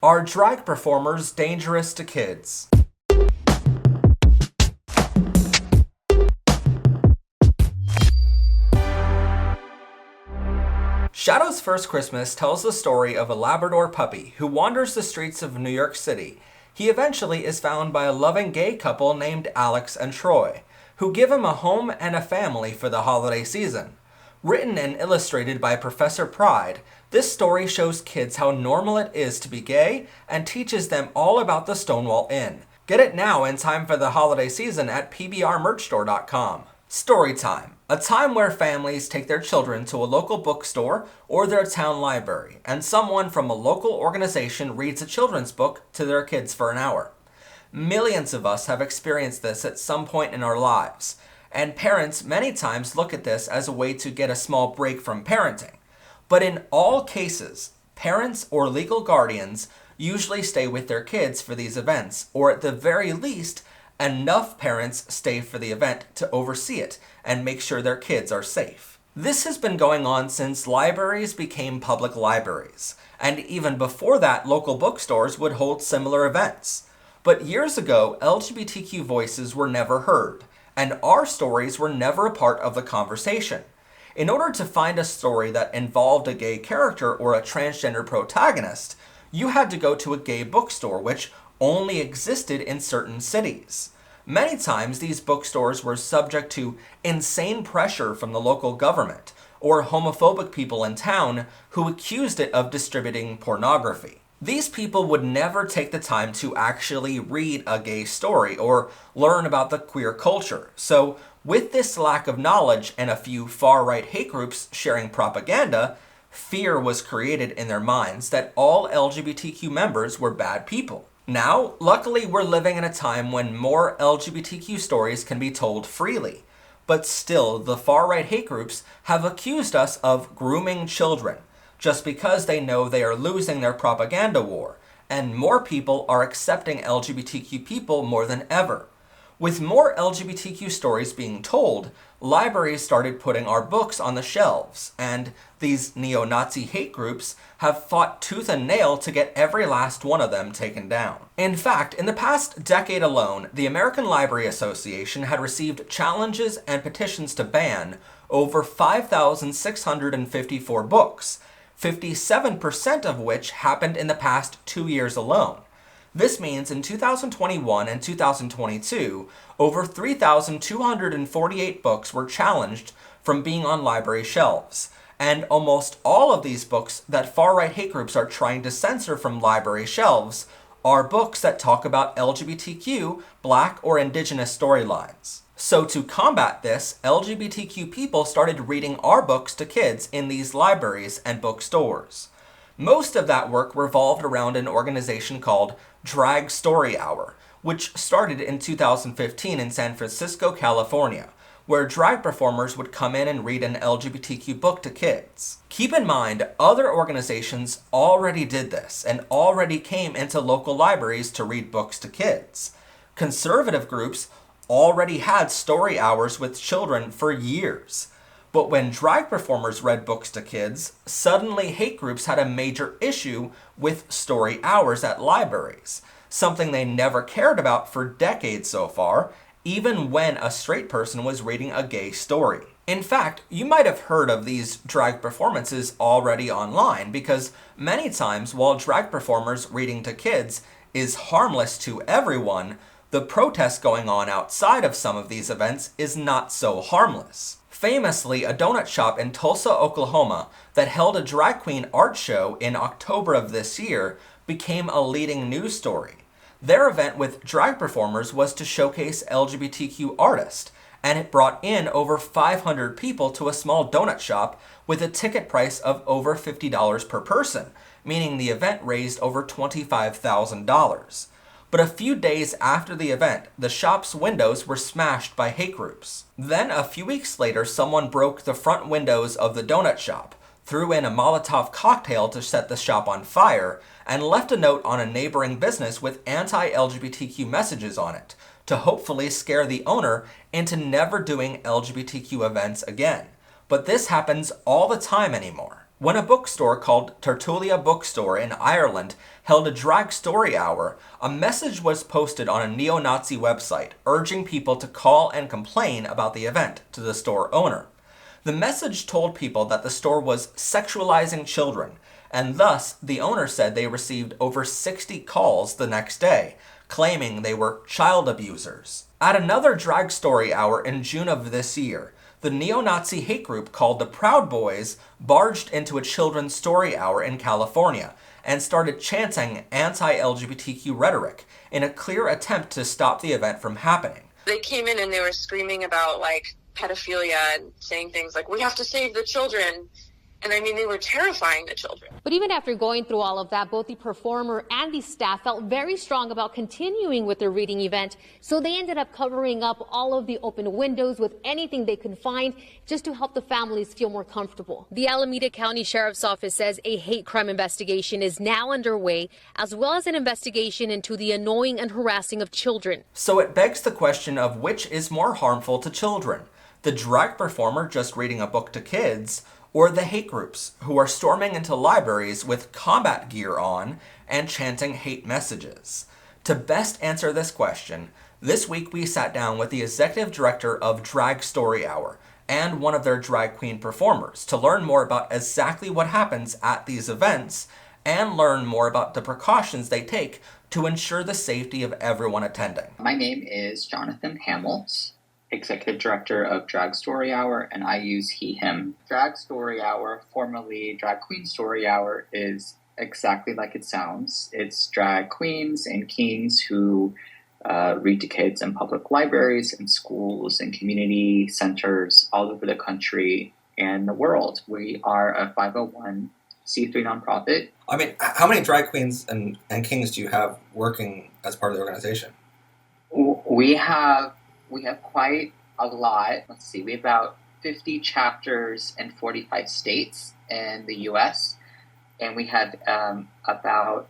Are drag performers dangerous to kids? Shadow's First Christmas tells the story of a Labrador puppy who wanders the streets of New York City. He eventually is found by a loving gay couple named Alex and Troy, who give him a home and a family for the holiday season. Written and illustrated by Professor Pride, this story shows kids how normal it is to be gay and teaches them all about the Stonewall Inn. Get it now in time for the holiday season at pbrmerchstore.com. Storytime, a time where families take their children to a local bookstore or their town library, and someone from a local organization reads a children's book to their kids for an hour. Millions of us have experienced this at some point in our lives, and parents many times look at this as a way to get a small break from parenting. But in all cases, parents or legal guardians usually stay with their kids for these events, or at the very least, enough parents stay for the event to oversee it and make sure their kids are safe. This has been going on since libraries became public libraries, and even before that, local bookstores would hold similar events. But years ago, LGBTQ voices were never heard, and our stories were never a part of the conversation. In order to find a story that involved a gay character or a transgender protagonist, you had to go to a gay bookstore, which only existed in certain cities. Many times, these bookstores were subject to insane pressure from the local government or homophobic people in town who accused it of distributing pornography. These people would never take the time to actually read a gay story or learn about the queer culture. So, with this lack of knowledge and a few far-right hate groups sharing propaganda, fear was created in their minds that all LGBTQ members were bad people. Now, luckily, we're living in a time when more LGBTQ stories can be told freely. But still, the far-right hate groups have accused us of grooming children, just because they know they are losing their propaganda war, and more people are accepting LGBTQ people more than ever. With more LGBTQ stories being told, libraries started putting our books on the shelves, and these neo-Nazi hate groups have fought tooth and nail to get every last one of them taken down. In fact, in the past decade alone, the American Library Association had received challenges and petitions to ban over 5,654 books, 57% of which happened in the past 2 years alone. This means in 2021 and 2022, over 3,248 books were challenged from being on library shelves, and almost all of these books that far-right hate groups are trying to censor from library shelves are books that talk about LGBTQ, Black, or Indigenous storylines. So to combat this, LGBTQ people started reading our books to kids in these libraries and bookstores. Most of that work revolved around an organization called Drag Story Hour, which started in 2015 in San Francisco, California, where drag performers would come in and read an LGBTQ book to kids. Keep in mind, other organizations already did this and already came into local libraries to read books to kids. Conservative groups already had story hours with children for years. But when drag performers read books to kids, suddenly hate groups had a major issue with story hours at libraries, something they never cared about for decades so far, even when a straight person was reading a gay story. In fact, you might have heard of these drag performances already online, because many times while drag performers reading to kids is harmless to everyone, the protest going on outside of some of these events is not so harmless. Famously, a donut shop in Tulsa, Oklahoma, that held a drag queen art show in October of this year became a leading news story. Their event with drag performers was to showcase LGBTQ artists, and it brought in over 500 people to a small donut shop with a ticket price of over $50 per person, meaning the event raised over $25,000. But a few days after the event, the shop's windows were smashed by hate groups. Then a few weeks later, someone broke the front windows of the donut shop, threw in a Molotov cocktail to set the shop on fire, and left a note on a neighboring business with anti-LGBTQ messages on it, to hopefully scare the owner into never doing LGBTQ events again. But this happens all the time anymore. When a bookstore called Tertulia Bookstore in Ireland held a drag story hour, a message was posted on a neo-Nazi website urging people to call and complain about the event to the store owner. The message told people that the store was sexualizing children, and thus the owner said they received over 60 calls the next day, claiming they were child abusers. At another drag story hour in June of this year, the neo-Nazi hate group called the Proud Boys barged into a children's story hour in California and started chanting anti-LGBTQ rhetoric in a clear attempt to stop the event from happening. They came in and they were screaming about like pedophilia and saying things like, we have to save the children. And I mean, they were terrifying the children. But even after going through all of that, both the performer and the staff felt very strong about continuing with their reading event. So they ended up covering up all of the open windows with anything they could find just to help the families feel more comfortable. The Alameda County Sheriff's Office says a hate crime investigation is now underway, as well as an investigation into the annoying and harassing of children. So it begs the question of which is more harmful to children: the drag performer just reading a book to kids, or the hate groups who are storming into libraries with combat gear on and chanting hate messages. To best answer this question, this week we sat down with the executive director of Drag Story Hour and one of their drag queen performers to learn more about exactly what happens at these events and learn more about the precautions they take to ensure the safety of everyone attending. My name is Jonathan Hamels, Executive Director of Drag Story Hour, and I use he, him. Drag Story Hour, formerly Drag Queen Story Hour, is exactly like it sounds. It's drag queens and kings who read to kids in public libraries and schools and community centers all over the country and the world. We are a 501c3 nonprofit. I mean, how many drag queens and kings do you have working as part of the organization? We have quite a lot. Let's see, we have about 50 chapters in 45 states in the U.S., and we have about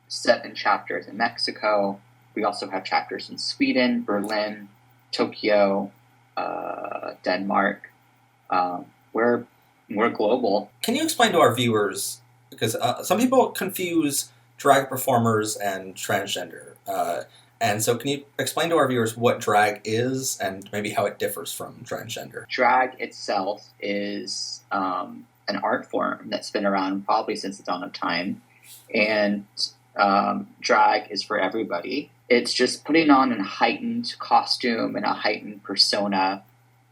7 chapters in Mexico. We also have chapters in Sweden, Berlin, Tokyo, Denmark. We're global. Can you explain to our viewers, because some people confuse drag performers and transgender, and so can you explain to our viewers what drag is and maybe how it differs from transgender? Drag itself is an art form that's been around probably since the dawn of time. And drag is for everybody. It's just putting on a heightened costume and a heightened persona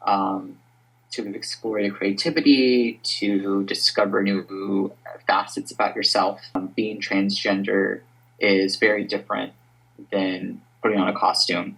to explore your creativity, to discover new facets about yourself. Being transgender is very different than putting on a costume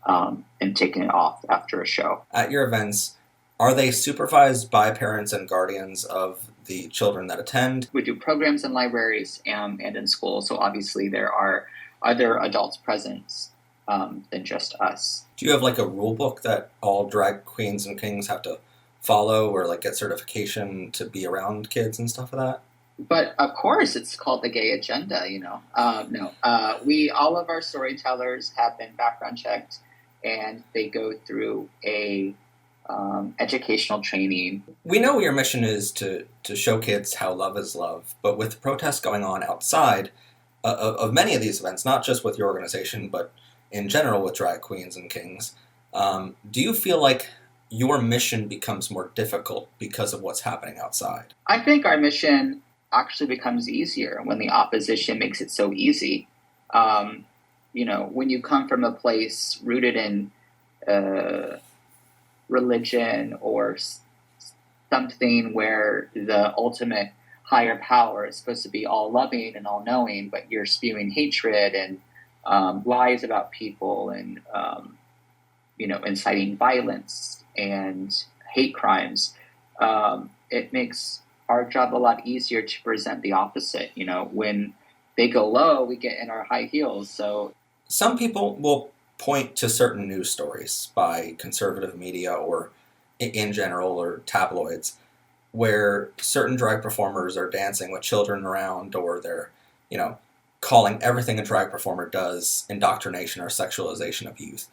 and taking it off after a show. At your events, are they supervised by parents and guardians of the children that attend? We do programs in libraries and in schools, so obviously there are other adults present than just us. Do you have like a rule book that all drag queens and kings have to follow, or like get certification to be around kids and stuff like that? But of course, it's called the gay agenda, you know. All of our storytellers have been background checked, and they go through a educational training. We know your mission is to show kids how love is love, but with protests going on outside of many of these events, not just with your organization, but in general with drag queens and kings, do you feel like your mission becomes more difficult because of what's happening outside? I think our mission actually becomes easier when the opposition makes it so easy. When you come from a place rooted in religion or something where the ultimate higher power is supposed to be all loving and all knowing, but you're spewing hatred and lies about people and inciting violence and hate crimes, it makes our job a lot easier to present the opposite. When they go low, we get in our high heels. So some people will point to certain news stories by conservative media or in general or tabloids where certain drag performers are dancing with children around, or they're, calling everything a drag performer does indoctrination or sexualization of youth.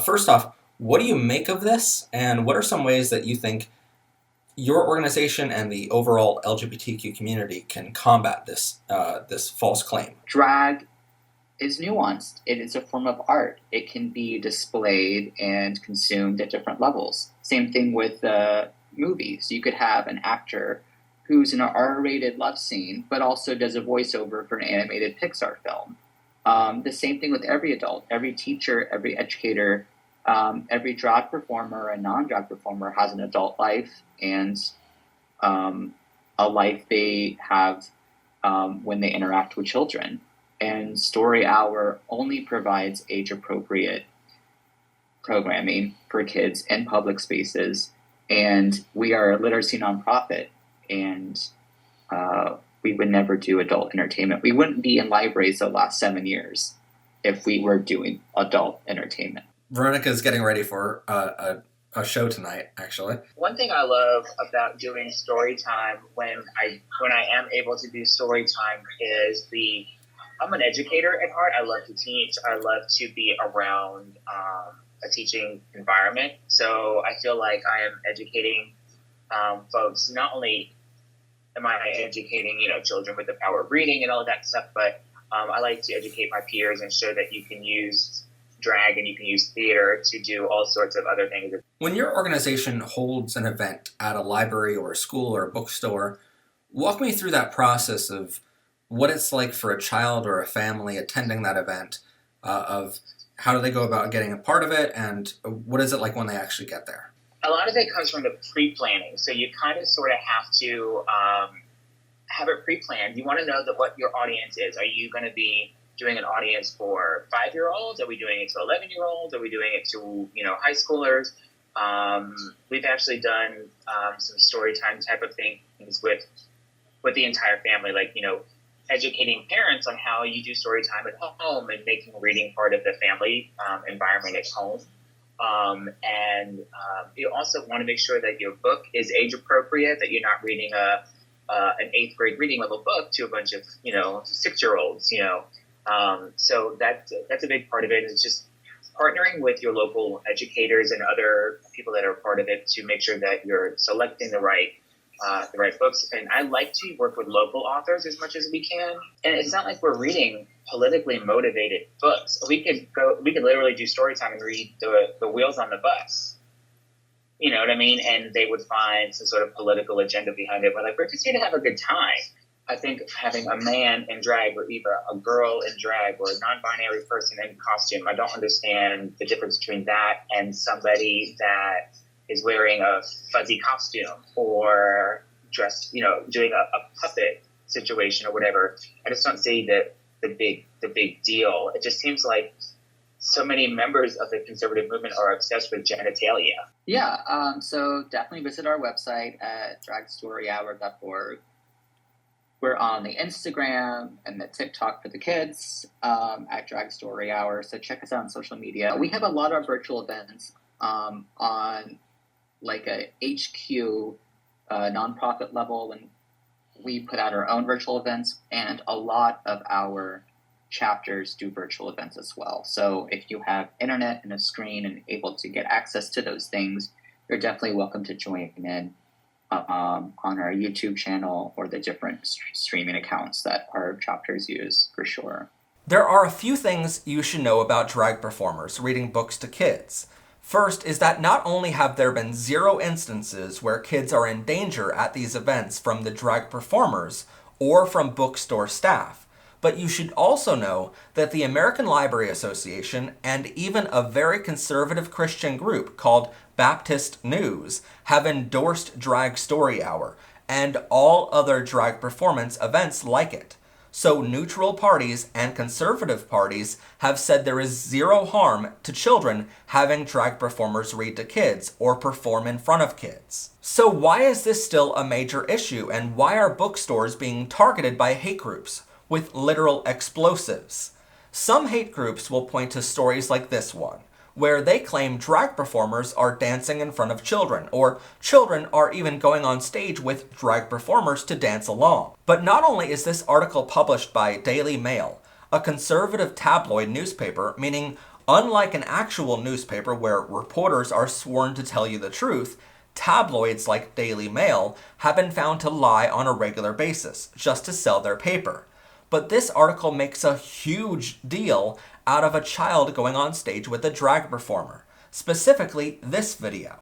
First off, what do you make of this? And what are some ways that you think your organization and the overall LGBTQ community can combat this false claim? Drag is nuanced. It is a form of art. It can be displayed and consumed at different levels. Same thing with movies. You could have an actor who's in an R-rated love scene, but also does a voiceover for an animated Pixar film. The same thing with every adult, every teacher, every educator, every drag performer and non-drag performer has an adult life and a life they have when they interact with children. And Story Hour only provides age-appropriate programming for kids in public spaces. And we are a literacy nonprofit, and we would never do adult entertainment. We wouldn't be in libraries the last 7 years if we were doing adult entertainment. Veronica's getting ready for a show tonight, actually. One thing I love about doing story time when I am able to do story time is I'm an educator at heart. I love to teach. I love to be around a teaching environment. So I feel like I am educating folks. Not only am I educating, children with the power of reading and all of that stuff, but I like to educate my peers and show that you can use drag and you can use theater to do all sorts of other things. When your organization holds an event at a library or a school or a bookstore, walk me through that process of what it's like for a child or a family attending that event, of how do they go about getting a part of it, and what is it like when they actually get there? A lot of it comes from the pre-planning. So you kind of sort of have to have it pre-planned. You want to know what your audience is. Are you going to be doing an audience for 5-year-olds? Are we doing it to 11-year-olds? Are we doing it to, high schoolers? We've actually done some story time type of things with the entire family, like, educating parents on how you do story time at home and making reading part of the family environment at home. You also want to make sure that your book is age appropriate, that you're not reading an 8th grade reading level book to a bunch of 6-year-olds. So that's a big part of it. It's just partnering with your local educators and other people that are part of it to make sure that you're selecting the right books. And I like to work with local authors as much as we can. And it's not like we're reading politically motivated books. We could literally do story time and read the Wheels on the Bus. You know what I mean? And they would find some sort of political agenda behind it. But like, we're just here to have a good time. I think having a man in drag or either a girl in drag or a non-binary person in costume, I don't understand the difference between that and somebody that is wearing a fuzzy costume or dressed, doing a puppet situation or whatever. I just don't see the big deal. It just seems like so many members of the conservative movement are obsessed with genitalia. Yeah, so definitely visit our website at dragsstoryhour.org. We're on the Instagram and the TikTok for the kids at Drag Story Hour. So check us out on social media. We have a lot of virtual events on like a HQ nonprofit level when we put out our own virtual events, and a lot of our chapters do virtual events as well. So if you have internet and a screen and able to get access to those things, you're definitely welcome to join in on our YouTube channel or the different streaming accounts that our chapters use, for sure. There are a few things you should know about drag performers reading books to kids. First is that not only have there been 0 instances where kids are in danger at these events from the drag performers or from bookstore staff, but you should also know that the American Library Association and even a very conservative Christian group called Baptist News have endorsed Drag Story Hour and all other drag performance events like it. So neutral parties and conservative parties have said there is 0 harm to children having drag performers read to kids or perform in front of kids. So why is this still a major issue, and why are bookstores being targeted by hate groups with literal explosives? Some hate groups will point to stories like this one, where they claim drag performers are dancing in front of children, or children are even going on stage with drag performers to dance along. But not only is this article published by Daily Mail, a conservative tabloid newspaper, meaning unlike an actual newspaper where reporters are sworn to tell you the truth, tabloids like Daily Mail have been found to lie on a regular basis just to sell their paper. But this article makes a huge deal out of a child going on stage with a drag performer, specifically this video.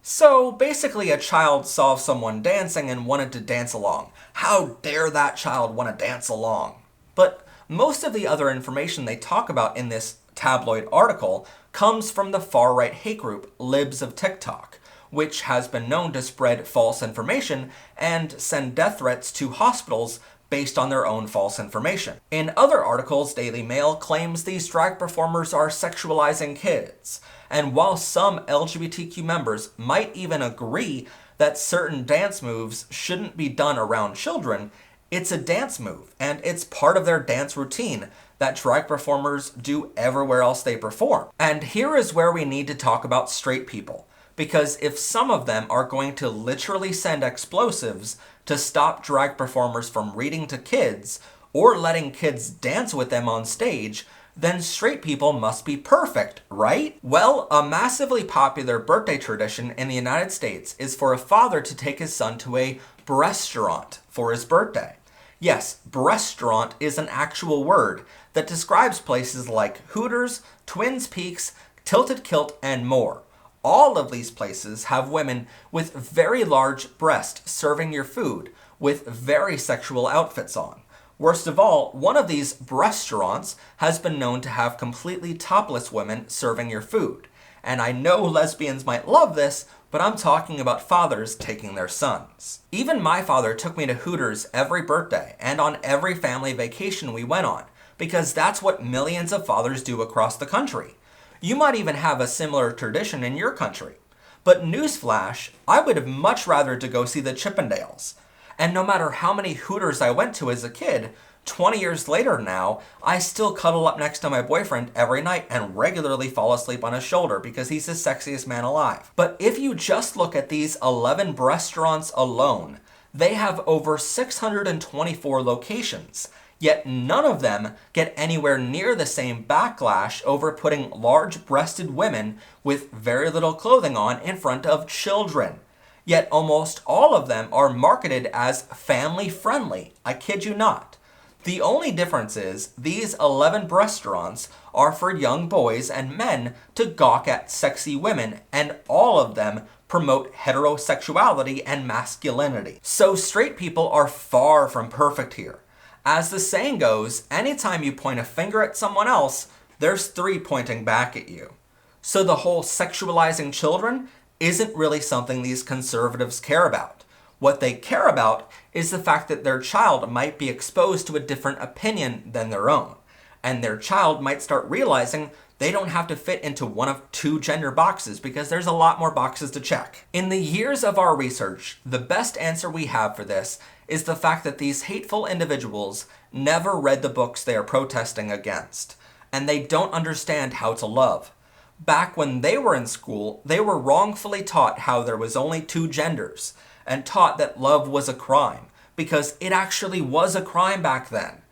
So basically a child saw someone dancing and wanted to dance along. How dare that child want to dance along? But most of the other information they talk about in this tabloid article comes from the far-right hate group Libs of TikTok, which has been known to spread false information and send death threats to hospitals based on their own false information. In other articles, Daily Mail claims these drag performers are sexualizing kids. And while some LGBTQ members might even agree that certain dance moves shouldn't be done around children, it's a dance move, and it's part of their dance routine that drag performers do everywhere else they perform. And here is where we need to talk about straight people, because if some of them are going to literally send explosives to stop drag performers from reading to kids or letting kids dance with them on stage, then straight people must be perfect, right? Well, a massively popular birthday tradition in the United States is for a father to take his son to a breastaurant for his birthday. Yes, breastaurant is an actual word that describes places like Hooters, Twins Peaks, Tilted Kilt, and more. All of these places have women with very large breasts serving your food with very sexual outfits on. Worst of all, one of these restaurants has been known to have completely topless women serving your food. And I know lesbians might love this, but I'm talking about fathers taking their sons. Even my father took me to Hooters every birthday and on every family vacation we went on, because that's what millions of fathers do across the country. You might even have a similar tradition in your country. But newsflash, I would have much rather to go see the Chippendales. And no matter how many Hooters I went to as a kid, 20 years later now, I still cuddle up next to my boyfriend every night and regularly fall asleep on his shoulder because he's the sexiest man alive. But if you just look at these 11 restaurants alone, they have over 624 locations. Yet none of them get anywhere near the same backlash over putting large-breasted women with very little clothing on in front of children. Yet almost all of them are marketed as family-friendly. I kid you not. The only difference is these 11 restaurants are for young boys and men to gawk at sexy women, and all of them promote heterosexuality and masculinity. So straight people are far from perfect here. As the saying goes, anytime you point a finger at someone else, there's 3 pointing back at you. So the whole sexualizing children isn't really something these conservatives care about. What they care about is the fact that their child might be exposed to a different opinion than their own, and their child might start realizing they don't have to fit into one of 2 gender boxes because there's a lot more boxes to check. In the years of our research, the best answer we have for this is the fact that these hateful individuals never read the books they are protesting against, and they don't understand how to love. Back when they were in school, they were wrongfully taught how there was only 2 genders, and taught that love was a crime, because it actually was a crime back then.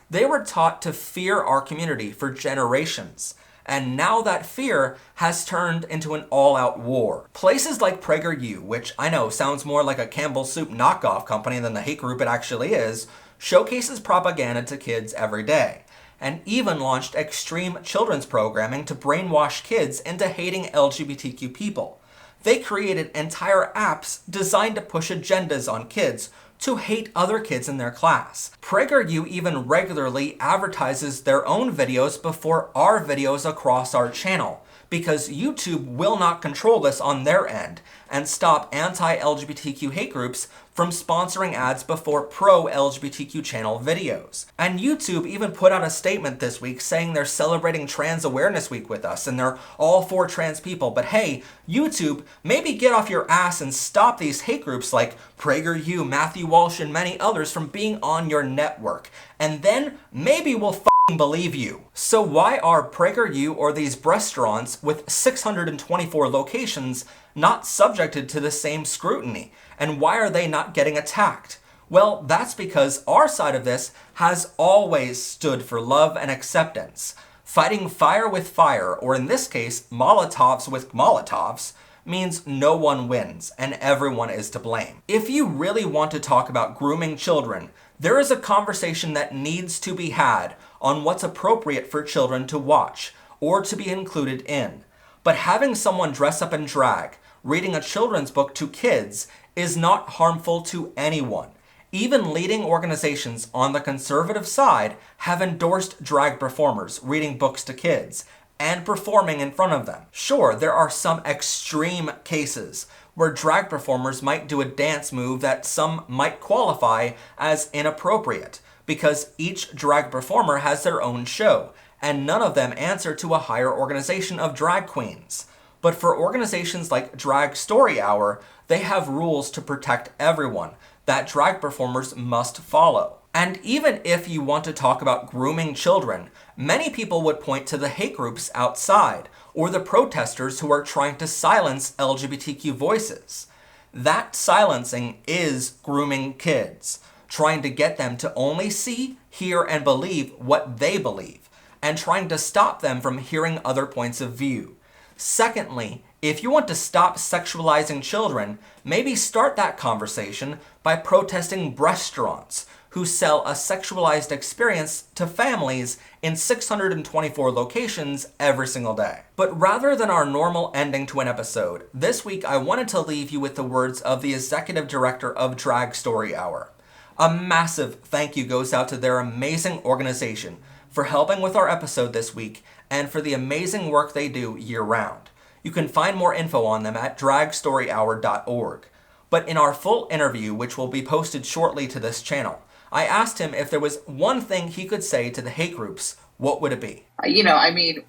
They were taught to fear our community for generations, and now that fear has turned into an all-out war. Places like PragerU, which I know sounds more like a Campbell's Soup knockoff company than the hate group it actually is, showcases propaganda to kids every day, and even launched extreme children's programming to brainwash kids into hating LGBTQ people. They created entire apps designed to push agendas on kids to hate other kids in their class. PragerU even regularly advertises their own videos before our videos across our channel, because YouTube will not control this on their end and stop anti-LGBTQ hate groups from sponsoring ads before pro-LGBTQ channel videos. And YouTube even put out a statement this week saying they're celebrating Trans Awareness Week with us and they're all for trans people. But hey, YouTube, maybe get off your ass and stop these hate groups like PragerU, Matthew Walsh, and many others from being on your network. And then maybe we'll believe you. So why are PragerU or these restaurants with 624 locations not subjected to the same scrutiny? And why are they not getting attacked? Well, that's because our side of this has always stood for love and acceptance. Fighting fire with fire, or in this case, Molotovs with Molotovs, means no one wins and everyone is to blame. If you really want to talk about grooming children, there is a conversation that needs to be had on what's appropriate for children to watch or to be included in. But having someone dress up in drag, reading a children's book to kids, is not harmful to anyone. Even leading organizations on the conservative side have endorsed drag performers reading books to kids and performing in front of them. Sure, there are some extreme cases where drag performers might do a dance move that some might qualify as inappropriate, because each drag performer has their own show, and none of them answer to a higher organization of drag queens. But for organizations like Drag Story Hour, they have rules to protect everyone that drag performers must follow. And even if you want to talk about grooming children, many people would point to the hate groups outside, or the protesters who are trying to silence LGBTQ voices. That silencing is grooming kids, trying to get them to only see, hear, and believe what they believe, and trying to stop them from hearing other points of view. Secondly, if you want to stop sexualizing children, maybe start that conversation by protesting restaurants who sell a sexualized experience to families in 624 locations every single day. But rather than our normal ending to an episode, this week I wanted to leave you with the words of the executive director of Drag Story Hour. A massive thank you goes out to their amazing organization for helping with our episode this week and for the amazing work they do year-round. You can find more info on them at dragstoryhour.org. But in our full interview, which will be posted shortly to this channel, I asked him if there was one thing he could say to the hate groups, what would it be?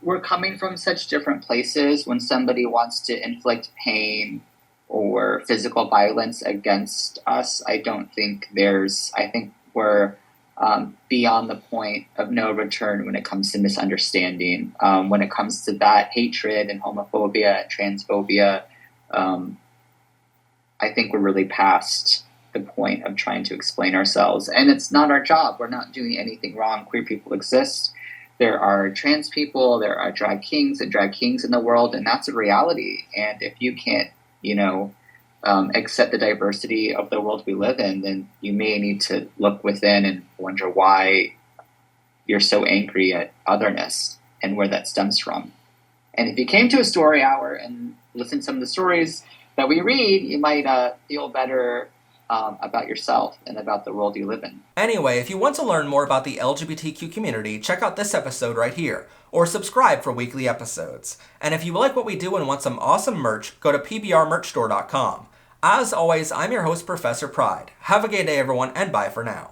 We're coming from such different places. When somebody wants to inflict pain or physical violence against us, I think we're beyond the point of no return when it comes to misunderstanding. When it comes to that hatred and homophobia and transphobia, I think we're really past the point of trying to explain ourselves. And it's not our job. We're not doing anything wrong. Queer people exist. There are trans people. There are drag kings and drag kings in the world. And that's a reality. And if you can't, accept the diversity of the world we live in, then you may need to look within and wonder why you're so angry at otherness and where that stems from. And if you came to a story hour and listened to some of the stories that we read, you might feel better about yourself and about the world you live in. Anyway, if you want to learn more about the LGBTQ community, check out this episode right here, or subscribe for weekly episodes. And if you like what we do and want some awesome merch, go to pbrmerchstore.com. As always, I'm your host, Professor Pride. Have a gay day, everyone, and bye for now.